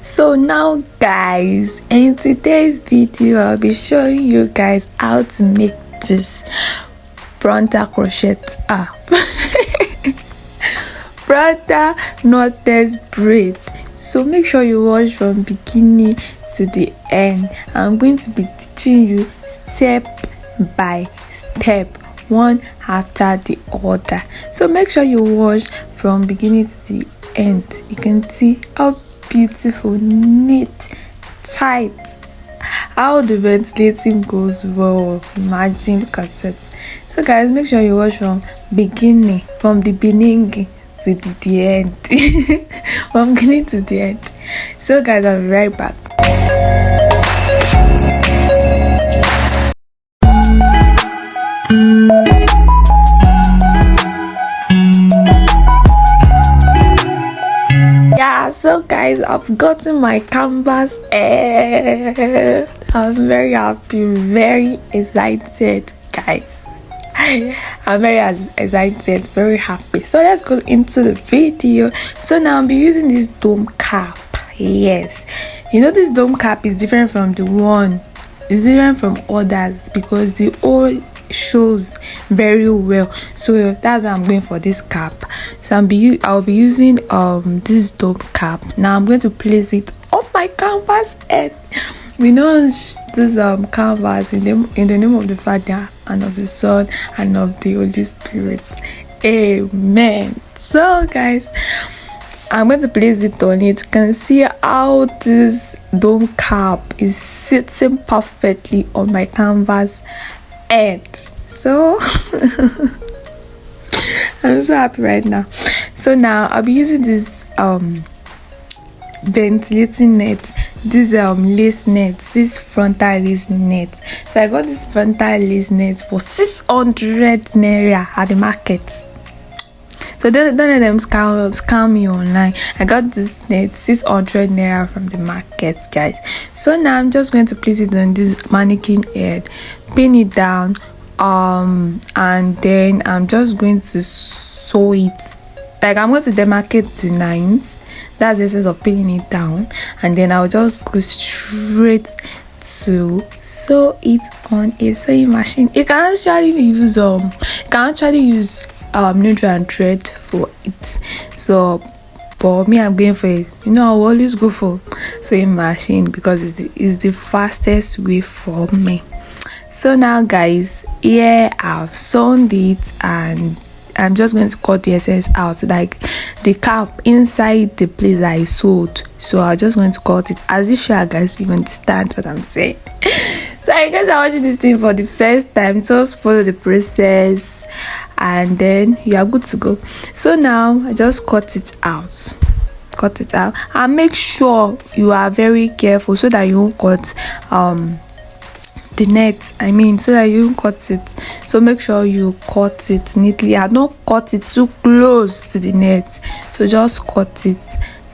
So now guys, in today's video I'll be showing you guys how to make this frontal crochet frontal knotless braid. So make sure you watch from beginning to the end. I'm going to be teaching you step by step, one after the other. So make sure you watch from beginning to the end. You can see how beautiful, neat, tight, how the ventilating goes well. Imagine, look at it. So guys, make sure you watch from the beginning to the end. From beginning to the end. So guys, I'll be right back. Yeah, so guys, I've gotten my canvas and I'm very happy, very excited, guys. I'm very excited, very happy. So let's go into the video. So now I'll be using this dome cap. Yes, you know this dome cap is different from the one, it's different from others because the all shows very well. So that's why I'm going for this cap. So I'll be using this dome cap. Now I'm going to place it on my canvas head. We know this canvas in the name of the Father and of the Son and of the Holy Spirit. Amen. So guys, I'm going to place it on it. You can see how this dome cap is sitting perfectly on my canvas head. So I'm so happy right now. So now I'll be using this ventilating net, this lace net, this frontal lace net. So I got this frontal lace net for 600 naira at the market. So don't let them scam me online. I got this net 600 naira from the market, guys. So now I'm just going to place it on this mannequin head, pin it down, and then I'm just going to sew it. Like I'm going to demarcate the lines. That's the essence of pinning it down, and then I'll just go straight to sew it on a sewing machine. You can actually use needle and thread for it. So but me, I'm going for it. You know, I will always go for sewing machine because it's the fastest way for me. So now guys, here I've sewn it and I'm just going to cut the excess out, like the cap inside the place I sewed. So I'm just going to cut it. As usual guys, you understand what I'm saying. So I guess I'm watching this thing for the first time, just follow the process and then you are good to go. So now I just cut it out and make sure you are very careful so that you won't cut the net, so that you cut it. So make sure you cut it neatly and don't cut it too close to the net. So just cut it,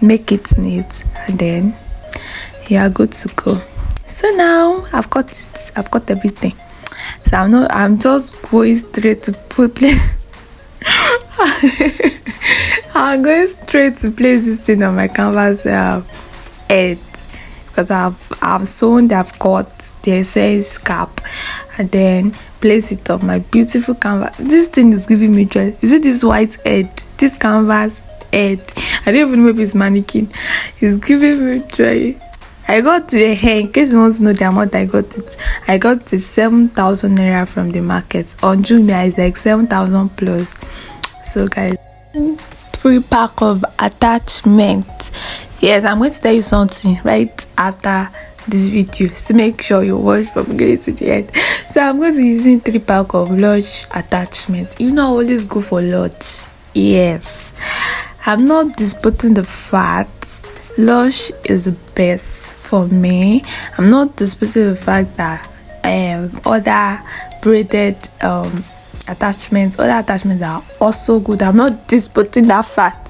make it neat, and then you are good to go. So now I've cut everything. So I'm just going straight to place I'm going straight to place this thing on my canvas head because I've sewn, I've cut the excess cap and then place it on my beautiful canvas. This thing is giving me joy. Is it this white head, this canvas head? I don't even know if it's mannequin. It's giving me joy. I got the hair, in case you want to know the amount I got it. I got the 7,000 naira from the market. On Jumia it's like 7,000 plus. So guys, 3 pack of attachments. Yes, I'm going to tell you something right after this video, so make sure you watch from beginning to the end. So I'm going to be using 3 pack of lush attachments. You know, I always go for lush. Yes, I'm not disputing the fact lush is the best for me. I'm not disputing the fact that other braided attachments are also good. I'm not disputing that fact.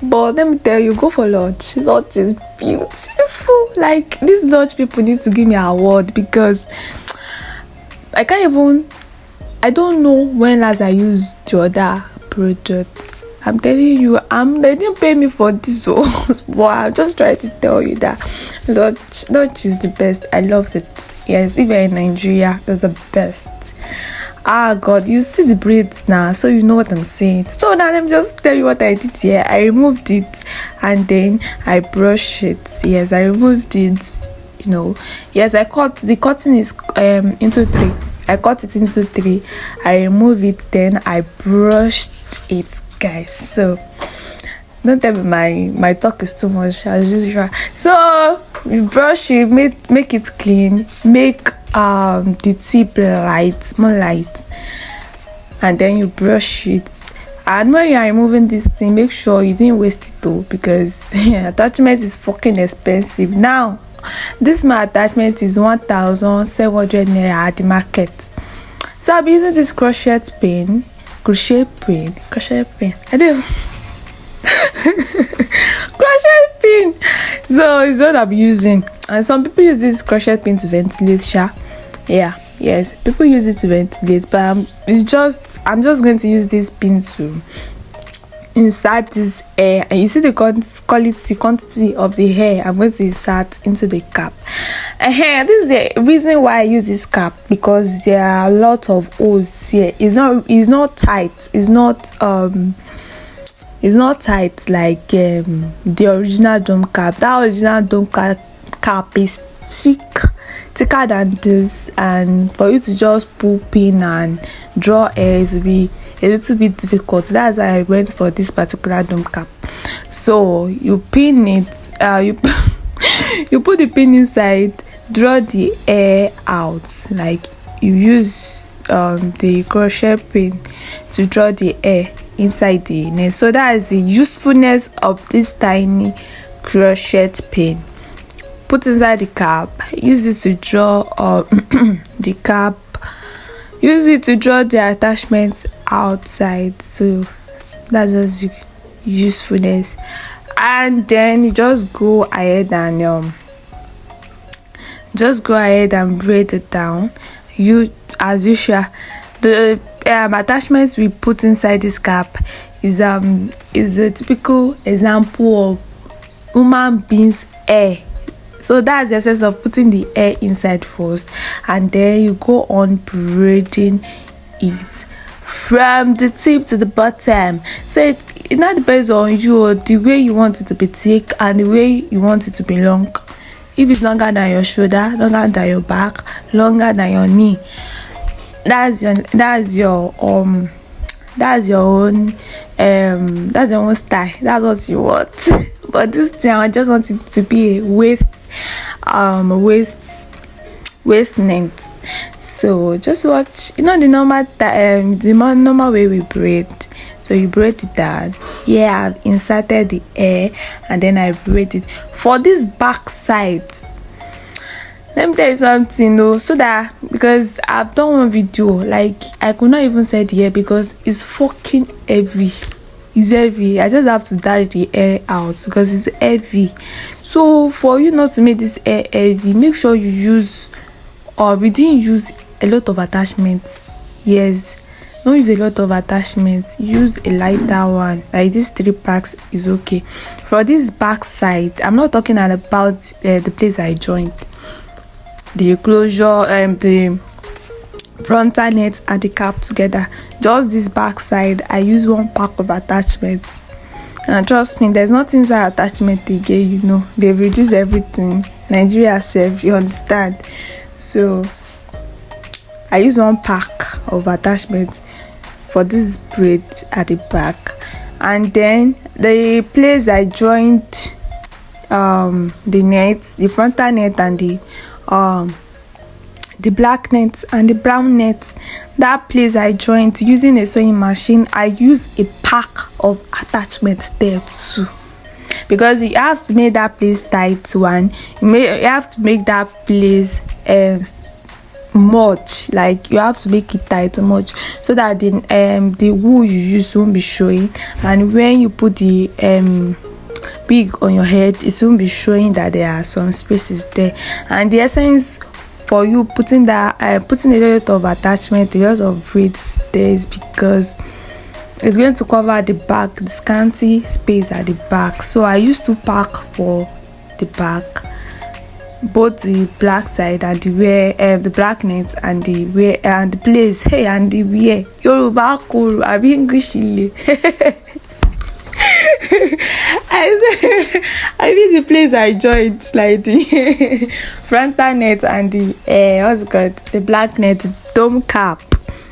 But let me tell you, go for lush. Lush is beautiful. Like, these lush people need to give me an award because I don't know when last I used the other product. I'm telling you, they didn't pay me for this, so but I'm just trying to tell you that Lush is the best. I love it. Yes, if you're in Nigeria, that's the best. Ah God, you see the braids now, so you know what I'm saying. So now let me just tell you what I did here. I removed it and then I brushed it. Yes, I removed it. You know, yes, I cut the cutting is into 3. I cut it into 3. I remove it, then I brushed it, guys. So don't tell me my talk is too much as usual. So you brush it, make it clean, make the tip more light, and then you brush it. And when you are removing this thing, make sure you didn't waste it though, because attachment is fucking expensive now. This my attachment is 1,700 naira at the market. So I'll be using this crochet pin. I don't crochet pin. So it's what I'm using, and some people use this crochet pin to ventilate. Yeah, yes, people use it to ventilate, but I'm just going to use this pin to insert this hair, and you see the quantity of the hair I'm going to insert into the cap. And this is the reason why I use this cap, because there are a lot of holes here. It's not tight. It's not tight like the original dome cap. That original dome cap is thicker than this, and for you to just pull pin and draw hair, it will be a little bit difficult. That's why I went for this particular dome cap. So you pin it, you put the pin inside, draw the hair out, like you use the crochet pin to draw the hair inside the nail. So that is the usefulness of this tiny crochet pin. Put inside the cap, use it to draw the cap, use it to draw the attachment outside. So that's just usefulness. And then you just go ahead and braid it down. You, as usual, the attachments we put inside this cap is a typical example of human being's hair. So that's the essence of putting the hair inside first, and then you go on braiding it from the tip to the bottom. So it now depends on you, the way you want it to be thick and the way you want it to be long. If it's longer than your shoulder, longer than your back, longer than your knee, that's your own style. That's what you want. But this thing, I just want it to be a waist length. So just watch, the normal way we braid. So you braid it down. Yeah, I've inserted the hair and then I braid it for this back side. Let me tell you something though, so that, because I've done one video, like I could not even say the hair because it's fucking heavy. It's heavy. I just have to dash the hair out because it's heavy. So for you not to make this hair heavy, make sure you use, or we didn't use a lot of attachments. Yes, don't use a lot of attachments. Use a lighter one, like these 3 packs is okay. For this back side, I'm not talking about the place I joined, the closure, the frontal net and the cap together. Just this back side, I use 1 pack of attachments, and trust me, there's nothing inside attachment again. They've reduced everything. Nigeria safe, you understand? So I use 1 pack of attachments for this braid at the back. And then the place I joined the net, the frontal net and the black net and the brown net, that place I joined using a sewing machine. I use a pack of attachments there too, because you have to make that place tight. You have to make that place much, like you have to make it tight much, so that the wool you use won't be showing, and when you put the wig on your head, it won't be showing that there are some spaces there. And the essence for you putting a lot of attachment, a lot of braids there, is because it's going to cover the back, the scanty space at the back. So I used to pack for the back, both the black side and the wear, the black net and the wear and the place. Hey, and the wear. Yoruba kuru, I be English. I mean the place I joined, like the frontal net and the what's it called, the black net dome cap.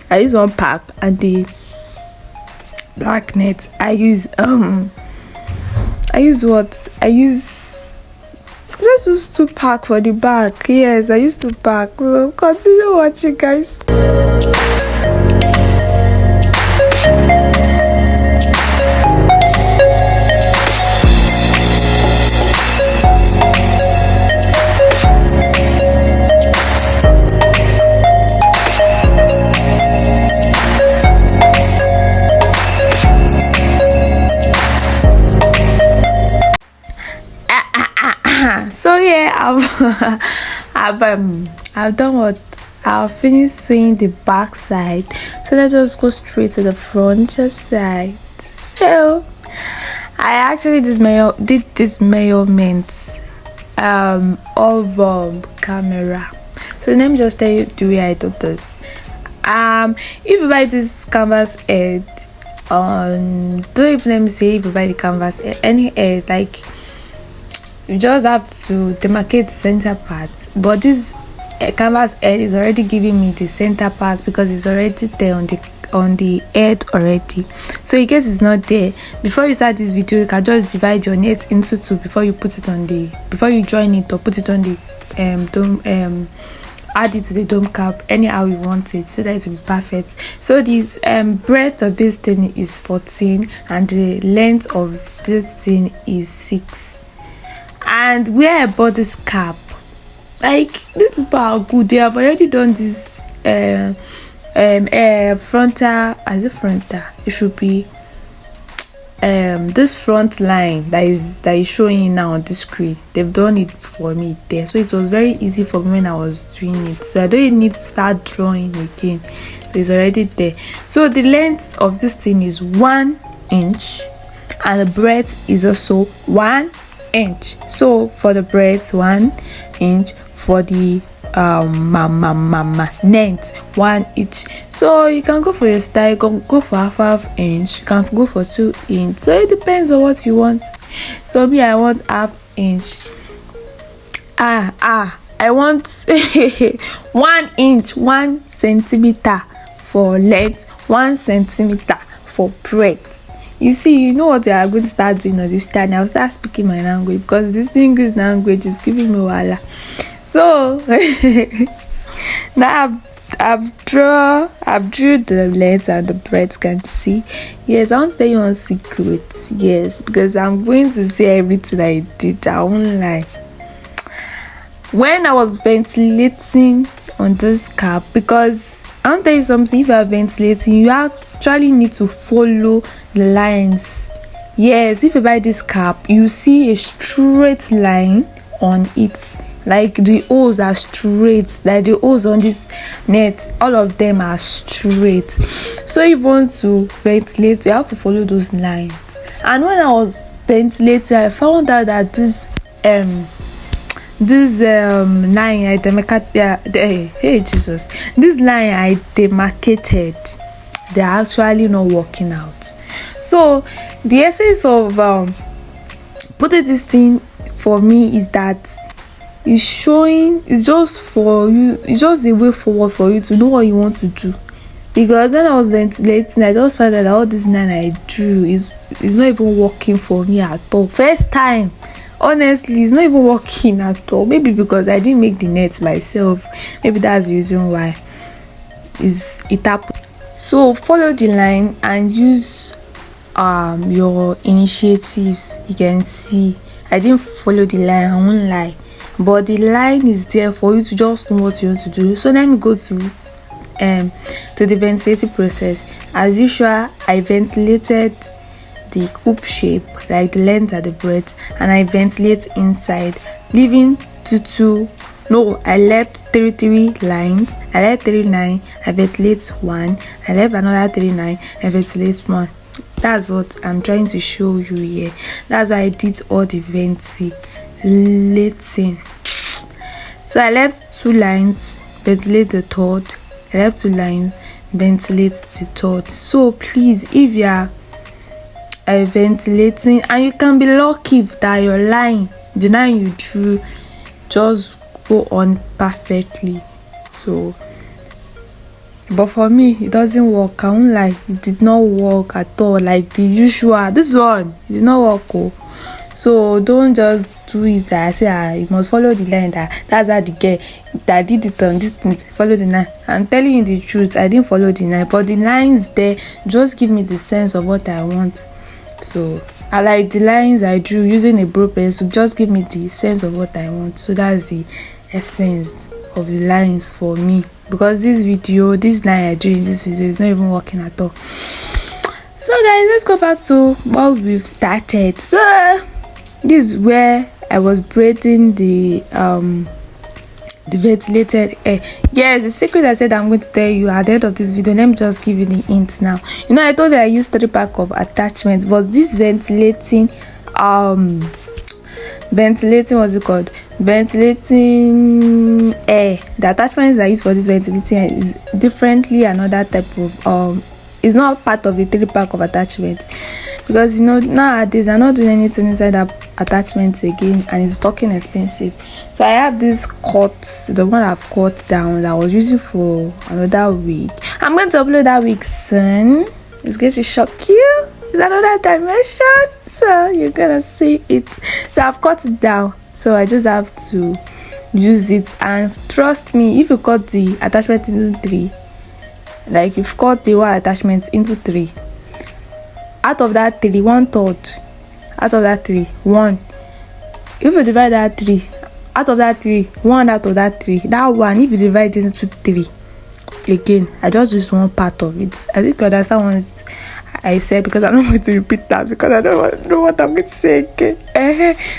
I use one pack, and the black net I use just used to pack for the back. Yes, I used to pack. So continue watching, guys. So yeah, I've done what I've finished sewing the back side. So let's just go straight to the front side. So I actually did this measurement of camera. So let me just tell you the way I did this. If you buy this canvas head, don't even let me say if you buy the canvas head, any head, like, you just have to demarcate the center part, but this canvas head is already giving me the center part because it's already there on the head already. So in case it's not there, before you start this video, you can just divide your net into two before you put it on the, before you join it or put it on the dome, add it to the dome cap anyhow you want it, so that it will be perfect. So this breadth of this thing is 14 and the length of this thing is 6. And where I bought this cap, like, these people are good. They have already done this frontal, as a frontal, it should be this front line that is showing now on the screen. They've done it for me there, so it was very easy for me when I was doing it, so I don't need to start drawing again. So it's already there. So the length of this thing is 1 inch and the breadth is also 1 inch. So for the breadth 1 inch, for the length 1 inch. So you can go for your style, you can go for half inch, you can go for 2 inch. So it depends on what you want. So me, I want half inch. I want 1 inch, 1 centimeter for length, 1 centimeter for breadth. You see, you know what you are going to start doing on this channel. I'll start speaking my language because this English language is giving me wala. So now I've drew the length and the breadth. Can see. Yes, I want to tell you one secret. Yes, because I'm going to say everything I did. I won't lie. When I was ventilating on this cap, because I want to tell you something, if you are ventilating, you actually need to follow the lines. Yes, if you buy this cap, you see a straight line on it, like the holes are straight, like the holes on this net, all of them are straight. So if you want to ventilate, you have to follow those lines. And when I was ventilating, I found out that this line I demarcated, hey Jesus, this line I demarcated, they're actually not working out. So the essence of putting this thing for me is that it's showing, it's just for you, it's just a way forward for you to know what you want to do. Because when I was ventilating, I just found out that all this line I drew is not even working for me at all. First time, honestly, it's not even working at all. Maybe because I didn't make the nets myself. Maybe that's the reason why it happened. So follow the line and use your initiatives. You can see I didn't follow the line, I won't lie, but the line is there for you to just know what you want to do. So let me go to the ventilating process. As usual, I ventilated the cup shape, like the length and the breadth, and I ventilate inside, leaving I left 3 lines. I left 3 lines, I ventilate 1, I left another 3 lines, I ventilate 1. That's what I'm trying to show you here. That's why I did all the ventilating. So I left 2 lines, ventilate the third. I left 2 lines, ventilate the third. So please, if you are ventilating, and you can be lucky that your line, the line you drew, just go on perfectly. So but for me it doesn't work. I won't lie, it did not work at all, like the usual. This one, it did not work. So don't just do it that I say you must follow the line, that's how the girl that did it on this thing, follow the line. I'm telling you the truth, I didn't follow the line, but the lines there just give me the sense of what I want. So I like the lines I drew using a brow pencil, just give me the sense of what I want. So that's the essence of the lines for me, because this line I drew in this video is not even working at all. So guys, let's go back to what we've started. So this is where I was braiding the ventilated air. Yes, the secret I said I'm going to tell you at the end of this video. Let me just give you the hint now. You know, I told you I used 3 pack of attachments, but this ventilating what's it called, ventilating air, the attachments I use for this ventilating air is differently another type of it's not part of the 3 pack of attachments, because you know nowadays I'm not doing anything inside that attachments again, and it's fucking expensive. So I have this cut, the one I've cut down, that I was using for another wig. I'm going to upload that wig soon. It's going to shock you. It's another dimension, so you're gonna see it. So I've cut it down, so I just have to use it. And trust me, if you cut the attachment into 3, like you've cut the one attachment into 3, out of that 3, 1/3, out of that 3, 1, if you divide that 3, out of that 3, 1 out of that 3, that one, if you divide it into 3 again, I just used one part of it. I think you understand what I said, because I'm not going to repeat that, because I don't know what I'm going to say again.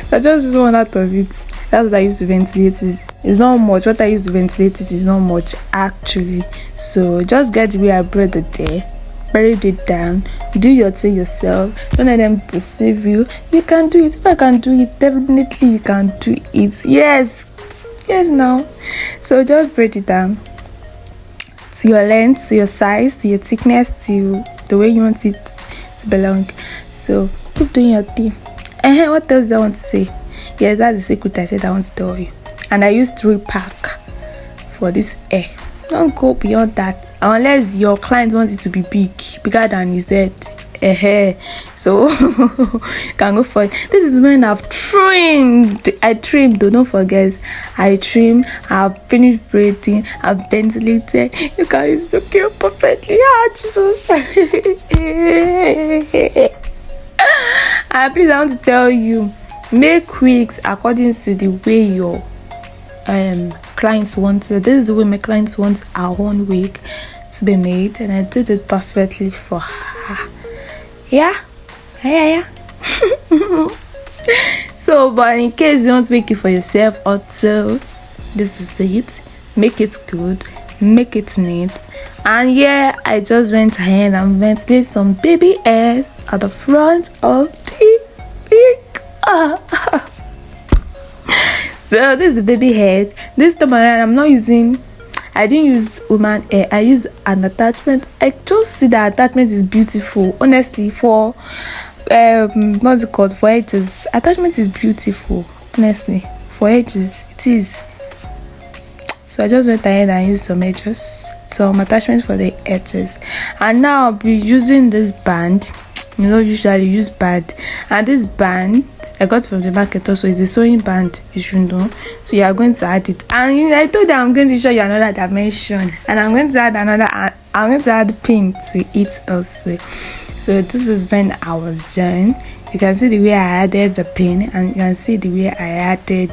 So I just used one out of it. That's what I used to ventilate it. It's not much. What I used to ventilate it is not much actually. So just get the way I braided it there, braid it down, do your thing yourself. Don't let them deceive you. You can do it. If I can do it, definitely you can do it. Yes now. So just braid it down to your length, to your size, to your thickness, to the way you want it to belong. So keep doing your thing. What else do I want to say? Yes, that's the secret I said I want to tell you. And I used 3 pack for this hair. Don't go beyond that unless your client wants it to be bigger than his head. So you can go for it. This is when I've trimmed. I trimmed, don't forget. I trimmed, I've finished braiding, I've ventilated. You can use the kill perfectly. Jesus. Please, I want to tell you, make wigs according to the way your clients want it. This is the way my clients want our own wig to be made, and I did it perfectly for her. Yeah. So, but in case you want to make it for yourself also, this is it. Make it good, make it neat. And yeah, I just went ahead and ventilated some baby hairs at the front of the wig. So this is the baby head. This time around I didn't use woman hair. I used an attachment. I just see that attachment is beautiful. Honestly, for what's it called, for edges, attachment is beautiful. Honestly, for edges it is. So I just went ahead and used some attachments for the edges. And now I'll be using this band. You know, usually use band, and this band I got from the market also is a sewing band, you should know. So you are going to add it, and I told you I'm going to show you another dimension, and I'm going to add pin to it also. So this is when I was done. You can see the way I added the pin, and you can see the way I added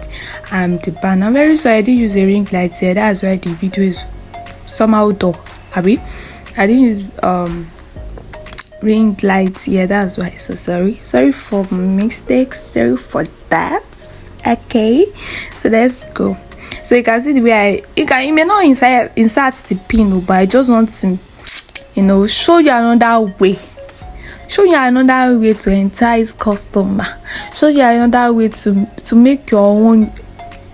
the band. I'm very sorry I didn't use a ring light here. That's why the video is somehow dull. I didn't use ring lights, yeah, that's why. So sorry for mistakes, sorry for that. Okay, so let's go. So you can see the way you may not insert the pin, but I just want to show you another way show you another way to entice customer, show you another way to make your own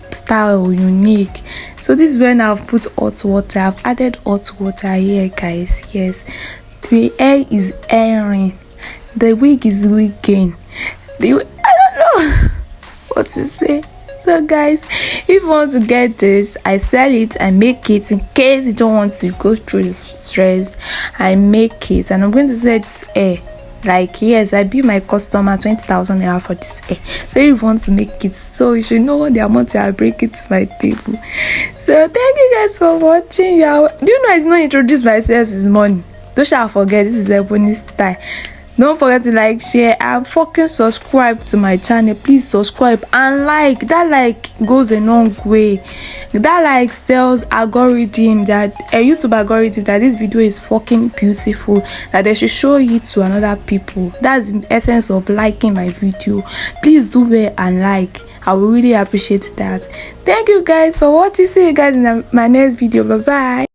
style unique. So this is when I've put hot water. I've added hot water here, guys. Yes, the hair is airing, the wig is wigging. I don't know what to say. So guys, if you want to get this, I sell it, I make it. In case you don't want to go through the stress, I make it, and I'm going to sell this hair. Like, yes, I bill my customer 20,000 naira for this hair. So if you want to make it, so you should know the amount I bring it to my table. So thank you guys for watching. Do you know I did not introduce myself this morning? Don't shall forget, this is a bonus style. Don't forget to like, share, and fucking subscribe to my channel. Please subscribe and like. That like goes a long way. That like tells algorithm, that a YouTube algorithm, that this video is fucking beautiful, that they should show it to another people. That's the essence of liking my video. Please do well and like. I will really appreciate that. Thank you guys for watching. See you guys in my next video. Bye bye.